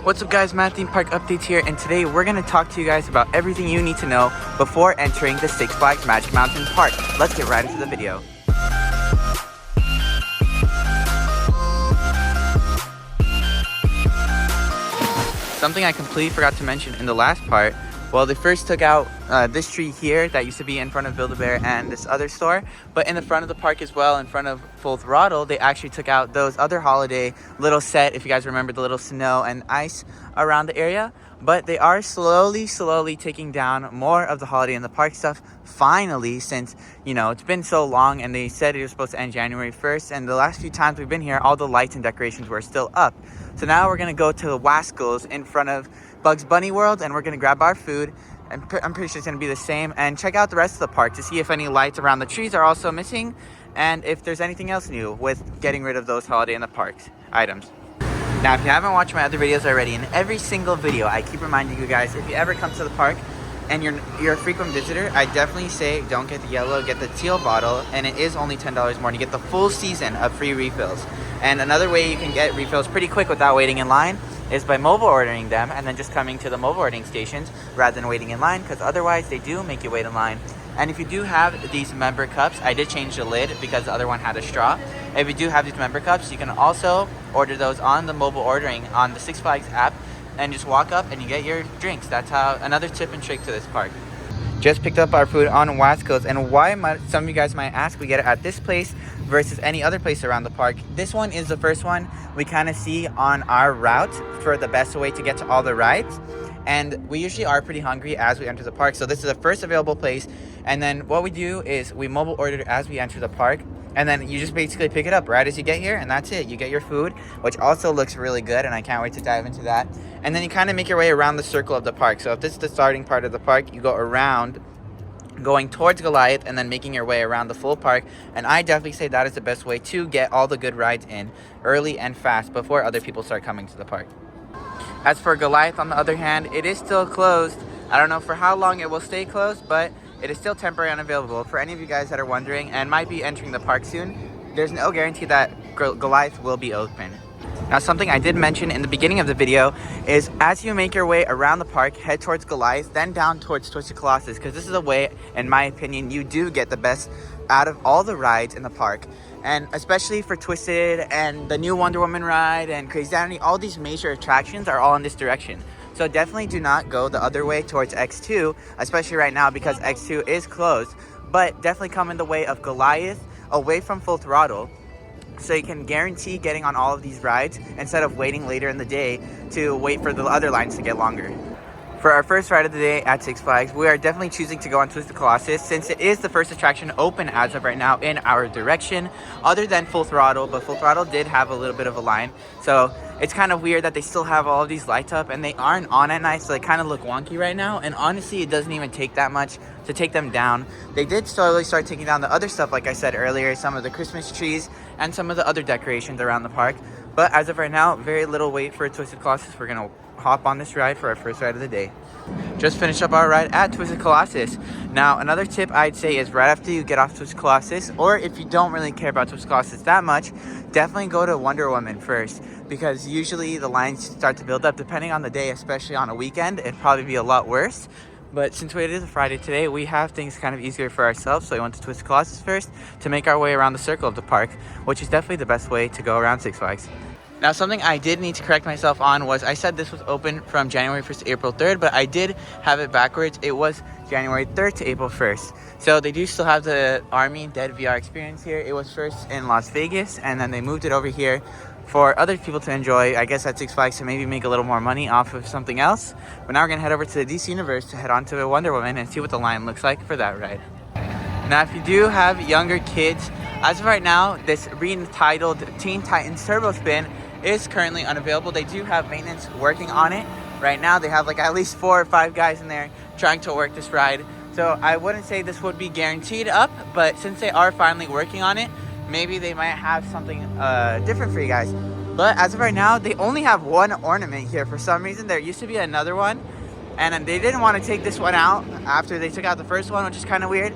What's up guys, Matt Theme Park Updates here, and today we're going to talk to you guys about everything you need to know before entering the Six Flags Magic Mountain Park. Let's get right into the video. Something I completely forgot to mention in the last part, well, they first took out this tree here that used to be in front of Build-A-Bear and this other store, but in the front of the park as well, in front of Full Throttle, they actually took out those other holiday little set, if you guys remember the little snow and ice around the area. But they are slowly taking down more of the holiday in the park stuff finally, since, you know, it's been so long, and they said it was supposed to end January 1st, and the last few times we've been here, all the lights and decorations were still up. So now we're gonna go to Wascals in front of Bugs Bunny World, and we're gonna grab our food, and I'm pretty sure it's gonna be the same, and check out the rest of the park to see if any lights around the trees are also missing, and if there's anything else new with getting rid of those holiday in the parks items. Now, if you haven't watched my other videos already, in every single video I keep reminding you guys, if you ever come to the park and you're a frequent visitor, I definitely say don't get the yellow, get the teal bottle, and it is only $10 more, and you get the full season of free refills. And another way you can get refills pretty quick without waiting in line is by mobile ordering them, and then just coming to the mobile ordering stations rather than waiting in line, because otherwise they do make you wait in line. And if you do have these member cups, I did change the lid because the other one had a straw. If you do have these member cups, you can also order those on the mobile ordering on the Six Flags app, and just walk up and you get your drinks. That's how, another tip and trick to this park. Just picked up our food on Wascals, and some of you guys might ask, we get it at this place versus any other place around the park. This one is the first one we kind of see on our route for the best way to get to all the rides. And we usually are pretty hungry as we enter the park, so this is the first available place. And then what we do is we mobile order as we enter the park, and then you just basically pick it up right as you get here, and that's it. You get your food, which also looks really good, and I can't wait to dive into that. And then you kind of make your way around the circle of the park. So if this is the starting part of the park, you go around, going towards Goliath, and then making your way around the full park. And I definitely say that is the best way to get all the good rides in early and fast before other people start coming to the park. As for Goliath, on the other hand, it is still closed. I don't know for how long it will stay closed, but it is still temporarily unavailable. For any of you guys that are wondering and might be entering the park soon, there's no guarantee that Goliath will be open. Now, something I did mention in the beginning of the video is as you make your way around the park, head towards Goliath, then down towards Twisted Colossus, because this is a way, in my opinion, you do get the best out of all the rides in the park. And especially for Twisted and the new Wonder Woman ride and Crazy Danity, all these major attractions are all in this direction. So definitely do not go the other way towards X2, especially right now because X2 is closed. But definitely come in the way of Goliath, away from Full Throttle, so you can guarantee getting on all of these rides instead of waiting later in the day to wait for the other lines to get longer. For our first ride of the day at Six Flags, we are definitely choosing to go on Twisted Colossus since it is the first attraction open as of right now in our direction, other than Full Throttle. But Full Throttle did have a little bit of a line, so it's kind of weird that they still have all of these lights up and they aren't on at night, so they kind of look wonky right now. And honestly, it doesn't even take that much to take them down. They did slowly start taking down the other stuff, like I said earlier, some of the Christmas trees and some of the other decorations around the park. But as of right now, very little wait for Twisted Colossus. We're gonna hop on this ride for our first ride of the day. Just finished up our ride at Twisted Colossus. Now, another tip I'd say is right after you get off Twisted Colossus, or if you don't really care about Twisted Colossus that much, definitely go to Wonder Woman first, because usually the lines start to build up depending on the day, especially on a weekend. It'd probably be a lot worse. But since it is a Friday today, we have things kind of easier for ourselves, so we went to Twisted Colossus first to make our way around the circle of the park, which is definitely the best way to go around Six Flags. Now, something I did need to correct myself on was I said this was open from January 1st to April 3rd, but I did have it backwards. It was January 3rd to April 1st. So they do still have the Army Dead VR experience here. It was first in Las Vegas, and then they moved it over here for other people to enjoy, I guess, at Six Flags, to maybe make a little more money off of something else. But now we're going to head over to the DC Universe to head on to Wonder Woman and see what the line looks like for that ride. Now, if you do have younger kids, as of right now, this re-entitled Teen Titans Turbo Spin is currently unavailable. They do have maintenance working on it right now. They have like at least 4 or 5 guys in there trying to work this ride. So I wouldn't say this would be guaranteed up, but since they are finally working on it, maybe they might have something different for you guys. But as of right now, they only have one ornament here for some reason. There used to be another one, and they didn't want to take this one out after they took out the first one, which is kind of weird.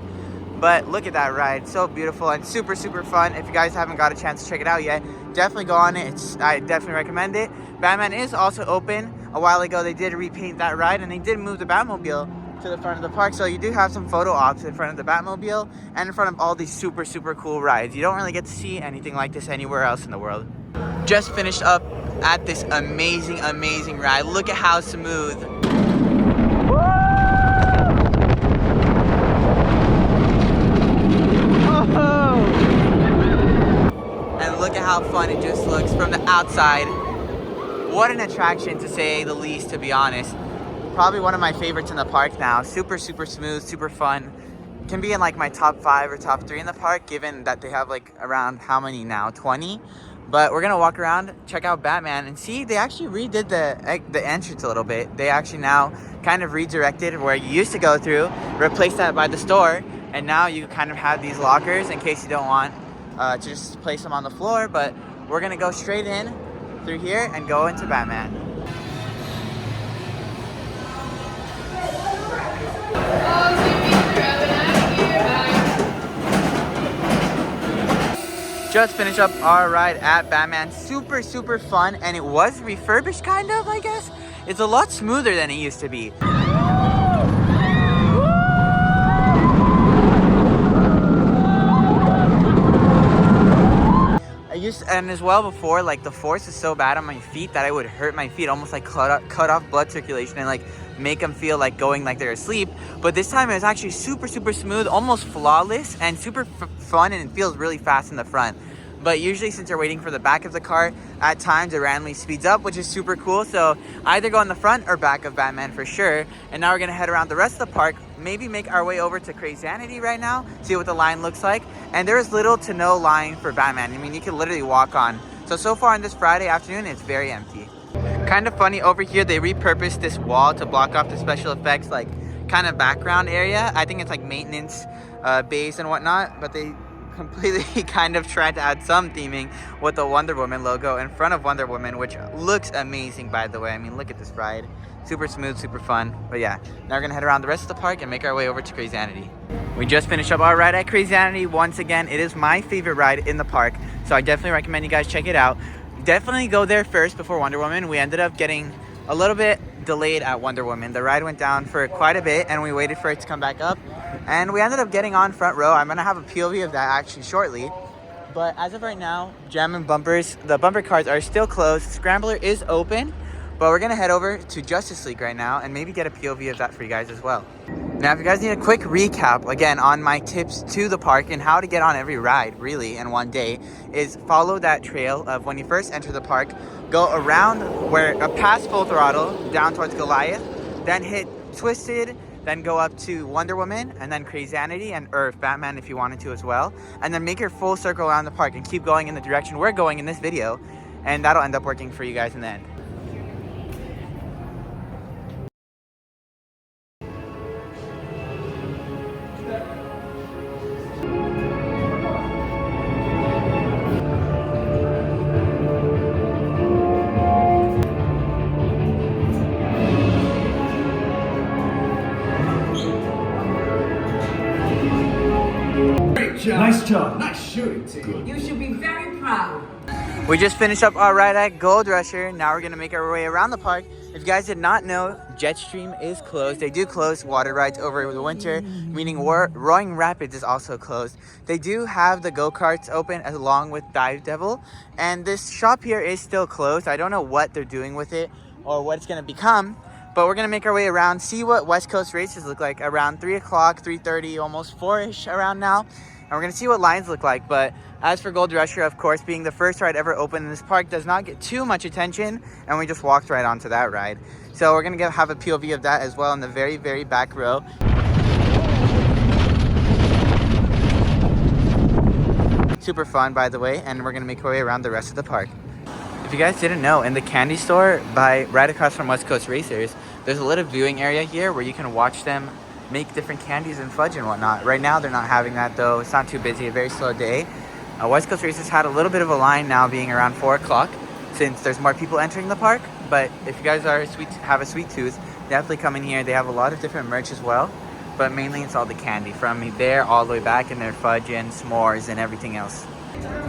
But look at that ride, so beautiful and super fun. If you guys haven't got a chance to check it out yet, definitely go on it. I definitely recommend it. Batman is also open a while ago they did repaint that ride, and they did move the Batmobile to the front of the park. So you do have some photo ops in front of the Batmobile and in front of all these super, super cool rides. You don't really get to see anything like this anywhere else in the world. Just finished up at this amazing, amazing ride. Look at how smooth. And look at how fun it just looks from the outside. What an attraction, to say the least, to be honest. Probably one of my favorites in the park now. Super, super smooth, super fun. Can be in like my top 5 or top 3 in the park, given that they have like around how many now? 20? But we're gonna walk around, check out Batman, and see they actually redid the entrance a little bit. They actually now kind of redirected where you used to go through, replaced that by the store, and now you kind of have these lockers in case you don't want to just place them on the floor. But we're gonna go straight in through here and go into Batman. Just finished up our ride at Batman. Super, super fun, and it was refurbished kind of, I guess. It's a lot smoother than it used to be. And as well before, like the force is so bad on my feet that I would hurt my feet, almost like cut off blood circulation and like make them feel like going like they're asleep. But this time it was actually super, super smooth, almost flawless, and super fun, and it feels really fast in the front. But usually, since you're waiting for the back of the car, at times it randomly speeds up, which is super cool. So either go in the front or back of Batman for sure. And now we're gonna head around the rest of the park, maybe make our way over to Crazanity right now, see what the line looks like. And there is little to no line for Batman. I mean, you can literally walk on. So far on this Friday afternoon, it's very empty. Kind of funny, over here they repurposed this wall to block off the special effects like kind of background area. I think it's like maintenance bays and whatnot, but they completely kind of tried to add some theming with the Wonder Woman logo in front of Wonder Woman, which looks amazing, by the way. I mean, look at this ride. Super smooth, super fun. But yeah, now we're gonna head around the rest of the park and make our way over to Crazanity. We just finished up our ride at Crazanity. Once again, it is my favorite ride in the park, so I definitely recommend you guys check it out. Definitely go there first before Wonder Woman. We ended up getting a little bit delayed at Wonder Woman. The ride went down for quite a bit, and we waited for it to come back up, and we ended up getting on front row. I'm gonna have a POV of that actually shortly, but as of right now, Jam and Bumpers, the bumper cars are still closed. Scrambler is open, but we're gonna head over to Justice League right now and maybe get a POV of that for you guys as well. Now, if you guys need a quick recap, again, on my tips to the park and how to get on every ride, really, in one day, is follow that trail of when you first enter the park, go around past Full Throttle, down towards Goliath, then hit Twisted, then go up to Wonder Woman, and then Crazanity, or Batman if you wanted to as well, and then make your full circle around the park and keep going in the direction we're going in this video, and that'll end up working for you guys in the end. Nice job. Nice shooting, team. You should be very proud. We just finished up our ride at Gold Rusher. Now we're gonna make our way around the park. If you guys did not know, Jetstream is closed. They do close water rides over the winter, meaning Roaring Rapids is also closed. They do have the go-karts open along with Dive Devil, and this shop here is still closed. I don't know what they're doing with it or what it's gonna become, but we're gonna make our way around, see what West Coast races look like around 3 o'clock, 3:30, almost 4-ish around now. And we're gonna see what lines look like. But as for Gold Rusher, of course, being the first ride ever open in this park, does not get too much attention, and we just walked right onto that ride. So we're gonna have a POV of that as well in the very, very back row. Super fun, by the way, and we're gonna make our way around the rest of the park. If you guys didn't know, in the candy store right across from West Coast Racers, there's a little viewing area here where you can watch them make different candies and fudge and whatnot. Right now they're not having that though. It's not too busy, a very slow day. West Coast Racers had a little bit of a line now, being around 4 o'clock, since there's more people entering the park. But if you guys have a sweet tooth, definitely come in here. They have a lot of different merch as well, but mainly it's all the candy from there all the way back, and their fudge and s'mores and everything else.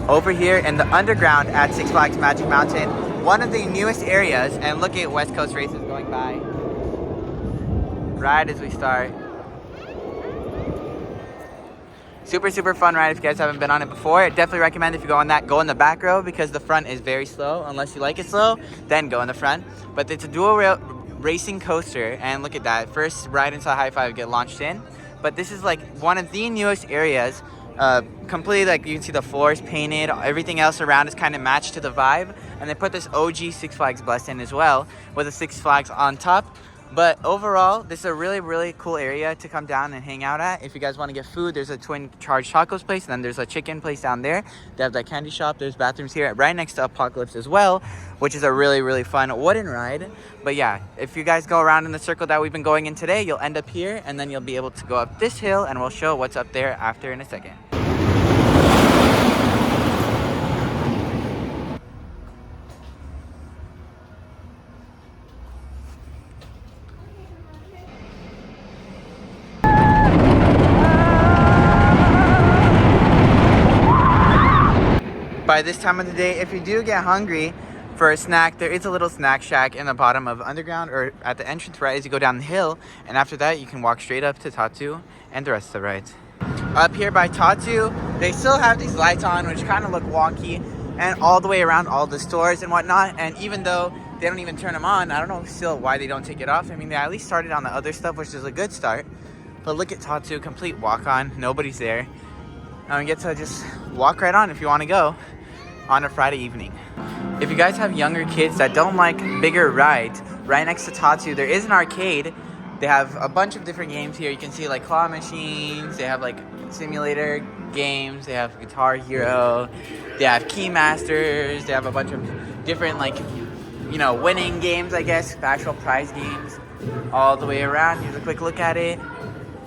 over here in the underground at Six Flags Magic Mountain, one of the newest areas. And look at West Coast races going by right as we start. Super fun ride if you guys haven't been on it before. I definitely recommend if you go on that, go in the back row because the front is very slow. Unless you like it slow, then go in the front. But it's a dual rail racing coaster, and look at that. First ride into High Five, get launched in. But this is like one of the newest areas. Completely, like, you can see the floors painted. Everything else around is kind of matched to the vibe. And they put this OG Six Flags bus in as well with a Six Flags on top. But overall, this is a really cool area to come down and hang out at. If you guys want to get food, there's a Twin Charge Tacos place, and then there's a chicken place down there. They have that candy shop. There's bathrooms here right next to Apocalypse as well, which is a really fun wooden ride. But yeah, if you guys go around in the circle that we've been going in today, you'll end up here, and then you'll be able to go up this hill, and we'll show what's up there after in a second. By this time of the day, if you do get hungry for a snack, there is a little snack shack in the bottom of Underground, or at the entrance right as you go down the hill. And after that, you can walk straight up to Tatsu and the rest of the rides. Up here by Tatsu, they still have these lights on, which kind of look wonky, and all the way around all the stores and whatnot. And even though they don't even turn them on, I don't know still why they don't take it off. I mean, they at least started on the other stuff, which is a good start. But look at Tatsu, complete walk on, nobody's there. And we get to just walk right on if you want to go on a Friday evening. If you guys have younger kids that don't like bigger rides, right next to Tatsu there is an arcade. They have a bunch of different games here. You can see like claw machines, they have like simulator games, they have Guitar Hero, they have Keymasters, they have a bunch of different, like, you know, winning games, I guess, actual prize games all the way around. Here's a quick look at it.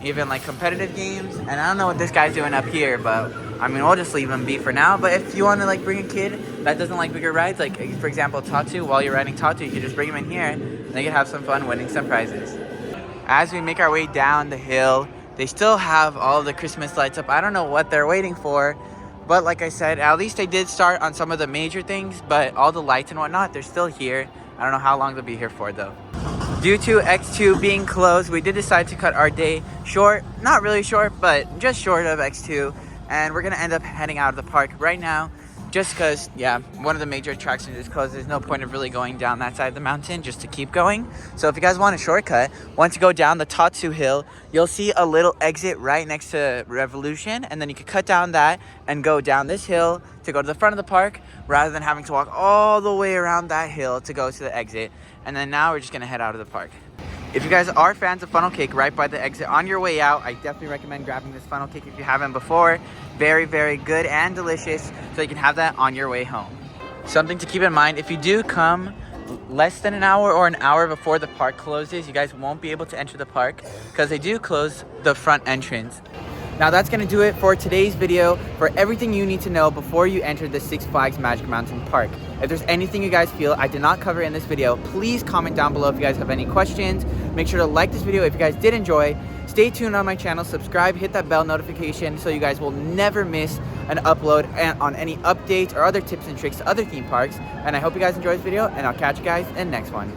Even like competitive games. And I don't know what this guy's doing up here, but I mean, we'll just leave him be for now. But if you want to like bring a kid that doesn't like bigger rides, like for example Tatsu, while you're riding Tatsu, you can just bring him in here and they can have some fun winning some prizes. As we make our way down the hill, they still have all the Christmas lights up. I don't know what they're waiting for, but like I said, at least they did start on some of the major things, but all the lights and whatnot, they're still here. I don't know how long they'll be here for though. Due to X2 being closed, we did decide to cut our day short. Not really short, but just short of X2. And we're going to end up heading out of the park right now. Just because, yeah, one of the major attractions is closed. There's no point of really going down that side of the mountain just to keep going. So if you guys want a shortcut, once you go down the Tatsu hill, you'll see a little exit right next to Revolution. And then you can cut down that and go down this hill to go to the front of the park, rather than having to walk all the way around that hill to go to the exit. And then now we're just gonna head out of the park. If you guys are fans of funnel cake right by the exit on your way out, I definitely recommend grabbing this funnel cake if you haven't before. Very good and delicious, so you can have that on your way home. Something to keep in mind, if you do come less than an hour or an hour before the park closes, you guys won't be able to enter the park because they do close the front entrance. Now that's going to do it for today's video, for everything you need to know before you enter the Six Flags Magic Mountain Park. If there's anything you guys feel I did not cover in this video, please comment down below if you guys have any questions. Make sure to like this video if you guys did enjoy. Stay tuned on my channel, subscribe, hit that bell notification so you guys will never miss an upload on any updates or other tips and tricks to other theme parks. And I hope you guys enjoyed this video, and I'll catch you guys in the next one.